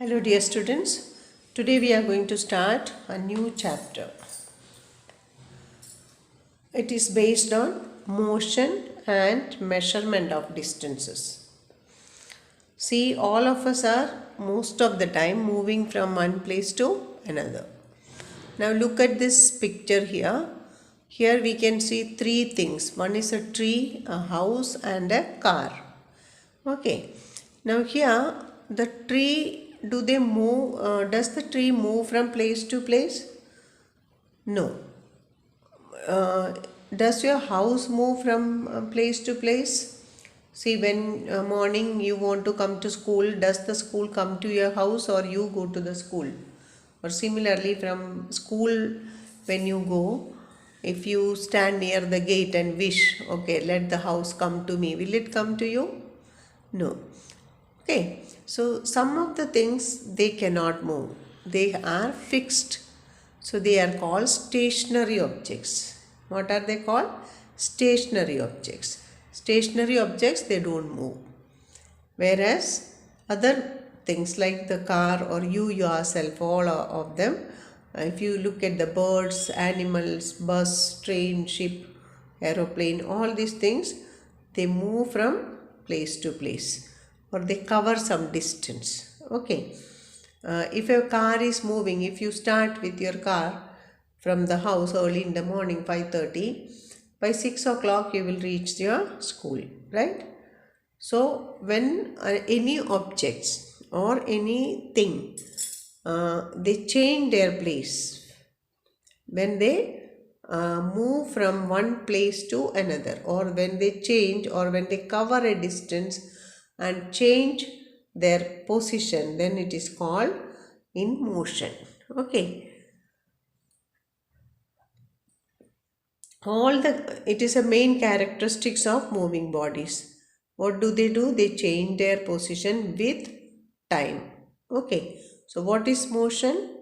Hello dear students, today we are going to start a new chapter. It is based on motion and measurement of distances. See, all of us are most of the time moving from one place to another. Now look at this picture here. Here we can see three things. One is a tree, a house and a car. Okay. Now here the tree, does the tree move from place to place? No. Does your house move from place to place? See, when morning you want to come to school, does the school come to your house or you go to the school? Or similarly, from school, when you go, if you stand near the gate and wish, okay, let the house come to me, will it come to you? No. Okay, so some of the things they cannot move, they are fixed. So they are called stationary objects. What are they called? Stationary objects. Stationary objects, they don't move. Whereas other things like the car or you yourself, all of them, if you look at the birds, animals, bus, train, ship, aeroplane, all these things, they move from place to place or they cover some distance. Okay. If a car is moving, if you start with your car from the house early in the morning 5:30, by 6 o'clock you will reach your school, right? So when any objects or anything they change their place, when they move from one place to another, or when they change or when they cover a distance and change their position, then it is called in motion. Okay. It is a main characteristics of moving bodies. What do? They change their position with time. Okay. So what is motion?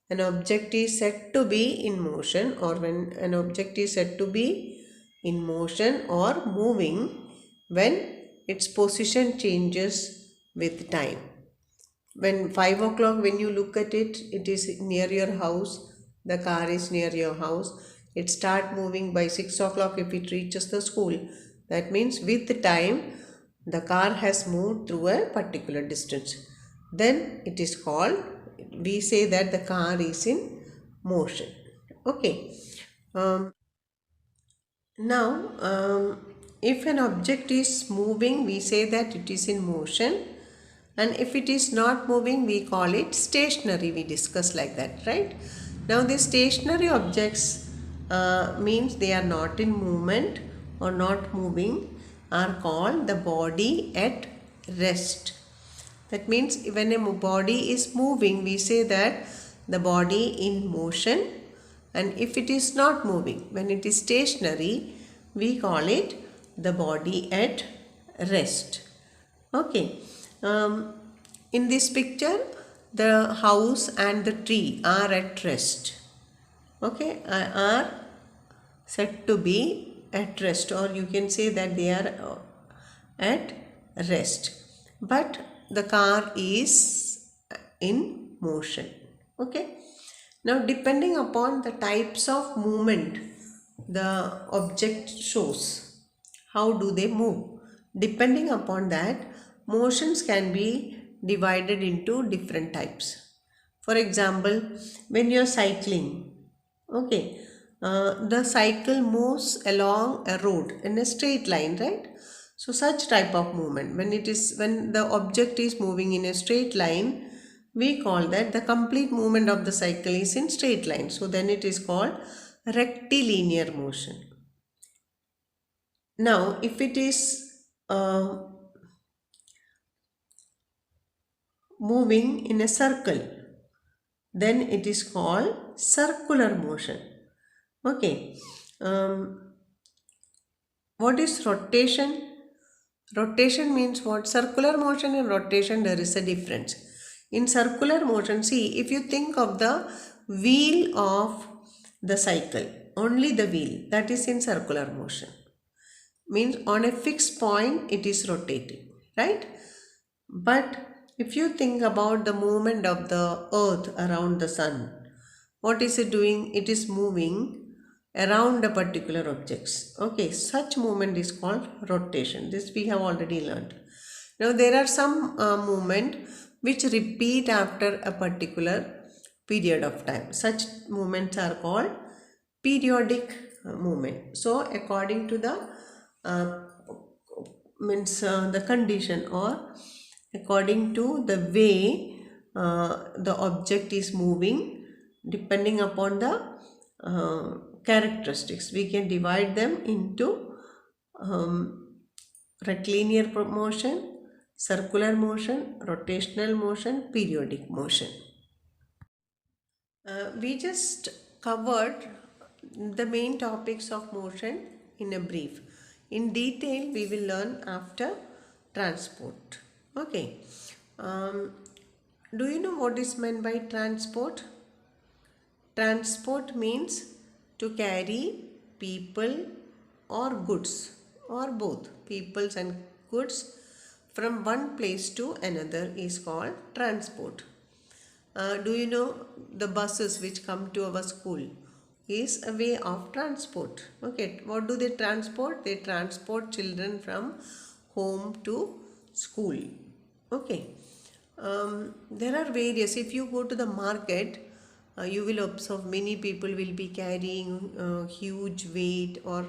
An object is said to be in motion, or when an object is said to be in motion or moving when its position changes with time. When 5 o'clock, when you look at it, it is near your house, the car is near your house, it start moving by 6 o'clock if it reaches the school. That means with time, the car has moved through a particular distance. Then it is called, we say that the car is in motion. Okay. Now, if an object is moving, we say that it is in motion. And if it is not moving, we call it stationary. We discuss like that, right? Now, the stationary objects means they are not in movement or not moving, are called the body at rest. That means when a body is moving, we say that the body in motion. And if it is not moving, when it is stationary, we call it the body at rest. Okay. In this picture, the house and the tree are at rest. Okay, are said to be at rest, or you can say that they are at rest. But the car is in motion. Okay. Now, depending upon the types of movement the object shows, how do they move? Depending upon that, motions can be divided into different types. For example, when you are cycling, okay, the cycle moves along a road in a straight line, right? So such type of movement, when the object is moving in a straight line, we call that the complete movement of the cycle is in straight line. So then it is called rectilinear motion. Now, if it is moving in a circle, then it is called circular motion. Okay. What is rotation? Rotation means what? Circular motion and rotation, there is a difference. In circular motion, see, if you think of the wheel of the cycle, only the wheel, that is in circular motion. Means on a fixed point it is rotating, right? But If you think about the movement of the earth around the sun, what is it doing? It is moving around a particular objects. Okay, such movement is called rotation. This we have already learned. Now there are some movement which repeat after a particular period of time. Such movements are called periodic movement. So according to the uh, the condition, or according to the way the object is moving, depending upon the characteristics, we can divide them into rectilinear motion, circular motion, rotational motion, periodic motion. We just covered the main topics of motion in a brief. In detail, we will learn after transport. Okay. Do you know what is meant by transport? Transport means to carry people or goods, or both peoples and goods, from one place to another is called transport. Do you know the buses which come to our school is a way of transport? Okay, what do they transport? They transport children from home to school. Okay, there are various. If you go to the market, you will observe many people will be carrying huge weight, or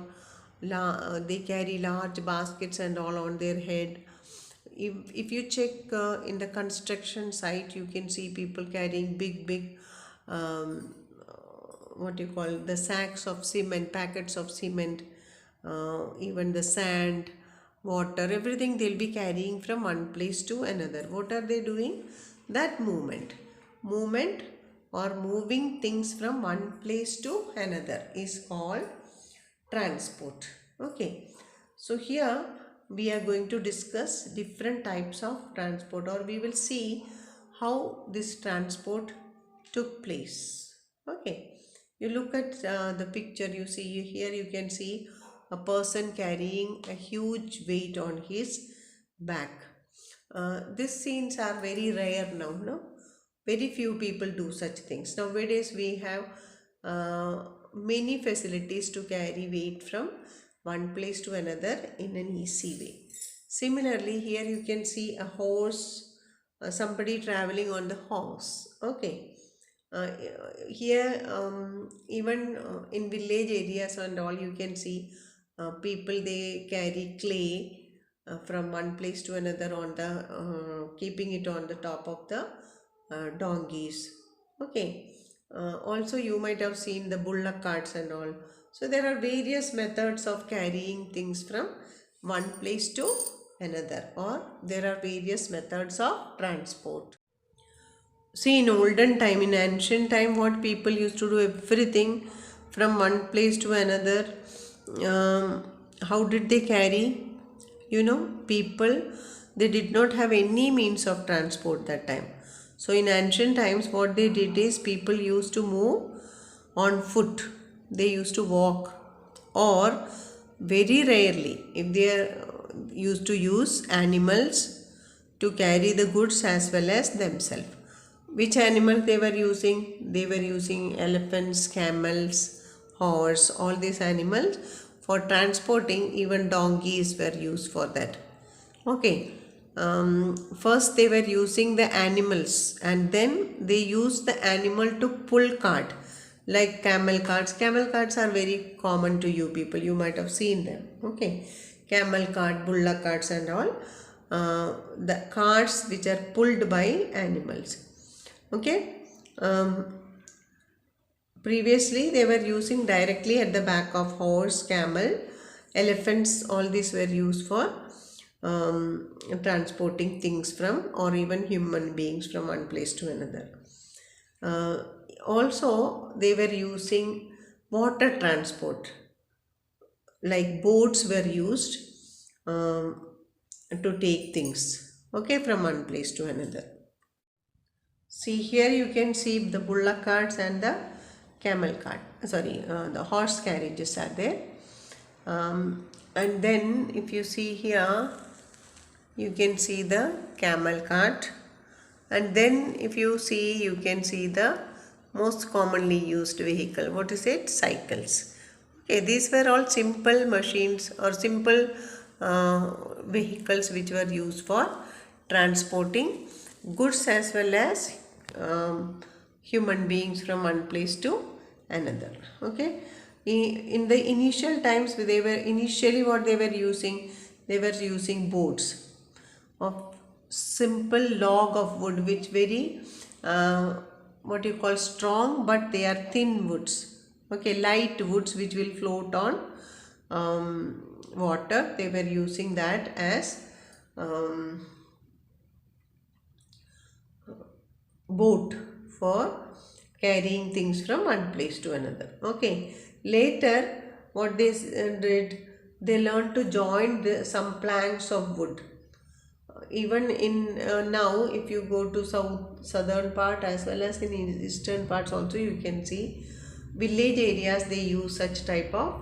they carry large baskets and all on their head. If you check in the construction site, you can see people carrying big what you call the sacks of cement, packets of cement, even the sand, water, everything they'll be carrying from one place to another. What are they doing? That movement or moving things from one place to another is called transport. Okay, so here we are going to discuss different types of transport, or we will see how this transport took place. Okay, you look at the picture, you see here, you can see a person carrying a huge weight on his back. These scenes are very rare now, no? Very few people do such things. Nowadays we have many facilities to carry weight from one place to another in an easy way. Similarly, here you can see a horse, somebody traveling on the horse. Okay. Uh, Here, even in village areas and all, you can see people, they carry clay from one place to another on the keeping it on the top of the donkeys. Okay. Also, you might have seen the bullock carts and all. So there are various methods of carrying things from one place to another, or there are various methods of transport. See, in olden time, in ancient time, what people used to do, everything from one place to another. How did they carry? People, they did not have any means of transport that time. So in ancient times, what they did is people used to move on foot. They used to walk, or very rarely, if they are used to use animals to carry the goods as well as themselves. Which animals they were using? They were using elephants, camels, horse, all these animals for transporting. Even donkeys were used for that. Okay. First they were using the animals, and then they used the animal to pull cart, like camel carts. Camel carts are very common to you people. You might have seen them. Okay. Camel cart, bullock carts and all. The carts which are pulled by animals. Okay. Previously they were using directly at the back of horse, camel, elephants. All these were used for transporting things from, or even human beings from one place to another. Also they were using water transport, like boats were used to take things, okay, from one place to another. See, here you can see the bullock carts and the camel cart, the horse carriages are there. And then if you see here, you can see the camel cart, And then if you see, you can see the most commonly used vehicle. What is it? Cycles. Okay, these were all simple machines or simple vehicles which were used for transporting goods as well as human beings from one place to another. Okay, in the initial times, they were initially what they were using, they were using boats of simple log of wood, which very what you call strong, but they are thin woods. Okay, light woods which will float on water. They were using that as boat for carrying things from one place to another. Okay, later what they did, they learned to join some planks of wood. Even in now, if you go to southern part as well as in eastern parts also, you can see village areas they use such type of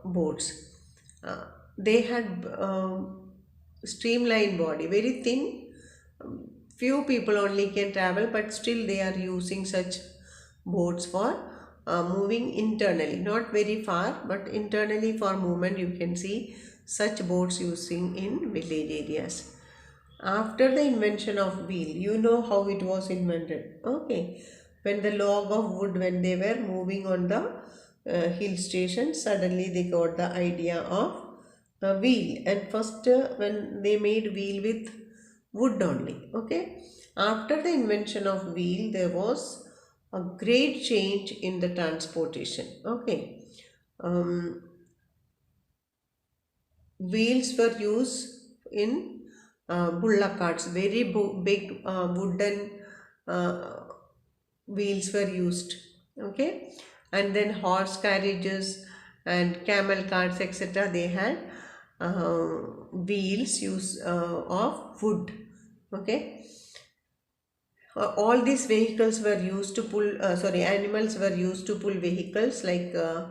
boats. They had streamlined body, very thin. Few people only can travel, but still they are using such boats for moving internally, not very far, but internally for movement. You can see such boats using in village areas. After the invention of wheel, you know how it was invented. Okay, when the log of wood, when they were moving on the hill station, suddenly they got the idea of a wheel. And first when they made wheel with wood only. Okay, after the invention of wheel, there was a great change in the transportation. Okay, um, wheels were used in bullock carts. Very big wooden uh, wheels were used. Okay, and then horse carriages and camel carts, etc. They had wheels use of wood. Okay, all these vehicles were used to pull animals were used to pull vehicles like uh,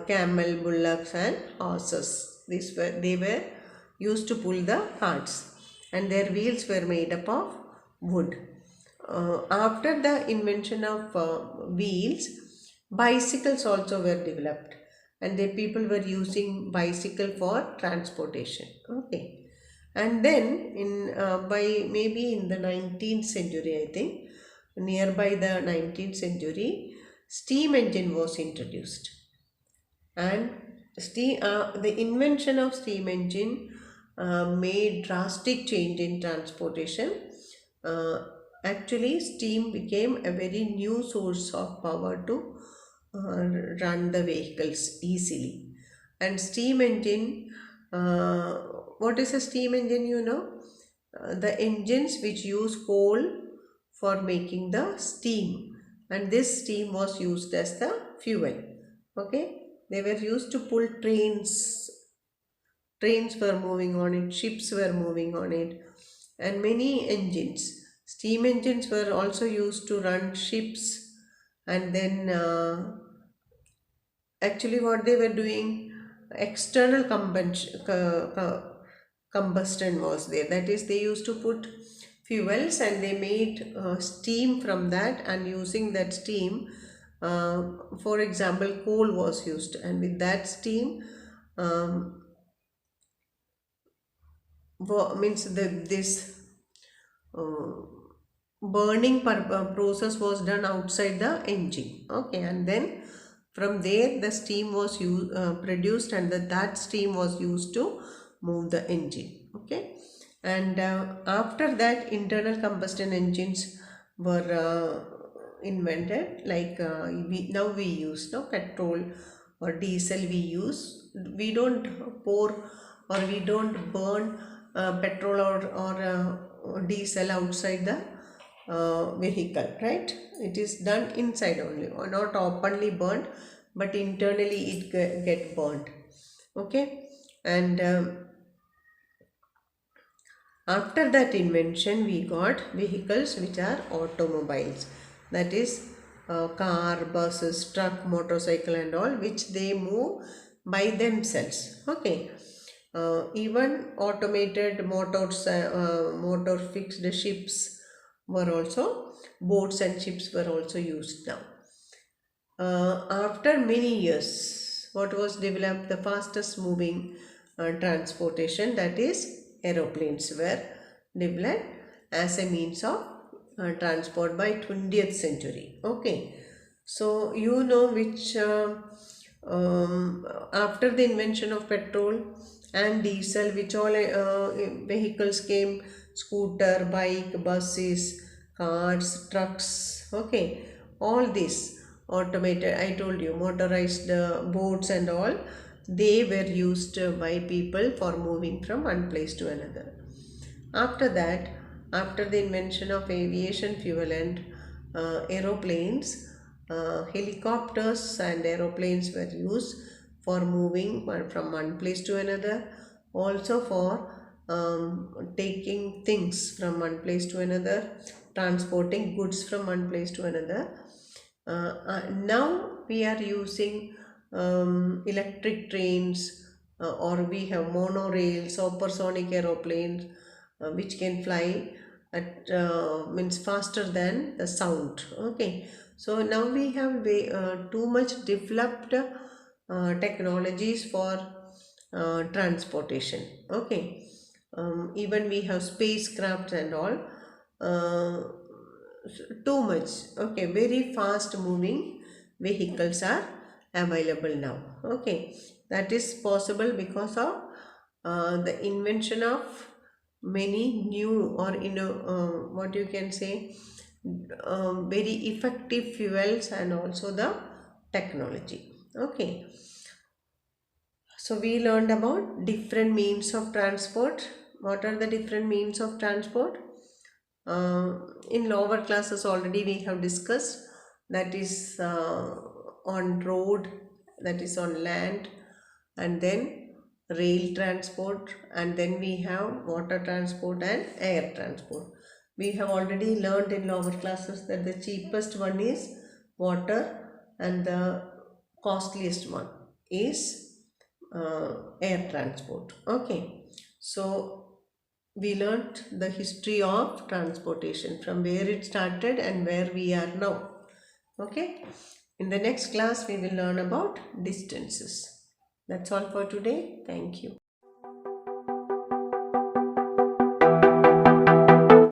camel, bullocks and horses. They were used to pull the carts, and their wheels were made up of wood. After the invention of wheels, bicycles also were developed, and the people were using bicycle for transportation. Okay, and then in by maybe in the 19th century, I think nearby the 19th century, steam engine was introduced. And the invention of steam engine made drastic change in transportation. uh, Actually, steam became a very new source of power to uh, run the vehicles easily. And steam engine, uh, what is a steam engine, you know? The engines which use coal for making the steam, and this steam was used as the fuel. Okay, they were used to pull trains were moving on it, ships were moving on it, and many engines. Steam engines were also used to run ships. And then actually what they were doing, external combustion was there. That is, they used to put fuels and they made steam from that, and using that steam, for example, coal was used, and with that steam, um, means this uh, burning process was done outside the engine. Okay, and then from there the steam was produced, and that steam was used to move the engine. Okay, and after that, internal combustion engines were invented. Like now we use no petrol or diesel. We don't pour or we don't burn petrol or diesel outside the vehicle, right? It is done inside only, or not openly burned, but internally it get burned. Okay, and after that invention, we got vehicles which are automobiles. That is car, buses, truck, motorcycle and all, which they move by themselves. Okay, Even automated motors, motor fixed ships were also, boats and ships were also used now. After many years, what was developed? The fastest moving transportation, that is aeroplanes, were developed as a means of transport by 20th century. Okay, so you know which after the invention of petrol and diesel, which all vehicles came: scooter, bike, buses, cars, trucks. Okay, all this automated, I told you, motorized boats and all, they were used by people for moving from one place to another. After that, after the invention of aviation fuel and aeroplanes, helicopters and aeroplanes were used for moving from one place to another, also for taking things from one place to another, transporting goods from one place to another. Now we are using electric trains, or we have monorails, supersonic aeroplanes, which can fly at means faster than the sound. Okay, so now we have too much developed technologies for transportation. Okay, even we have spacecraft and all. uh, Too much. Okay, very fast moving vehicles are available now. Okay, that is possible because of the invention of many new, or what you can say, very effective fuels, and also the technology. Okay, so we learned about different means of transport. What are the different means of transport? In lower classes already we have discussed, that is on road, that is on land, and then rail transport, and then we have water transport and air transport. We have already learned in lower classes that the cheapest one is water, and the costliest one is air transport. Okay, so we learnt the history of transportation, from where it started and where we are now. Okay, in the next class we will learn about distances. That's all for today. Thank you.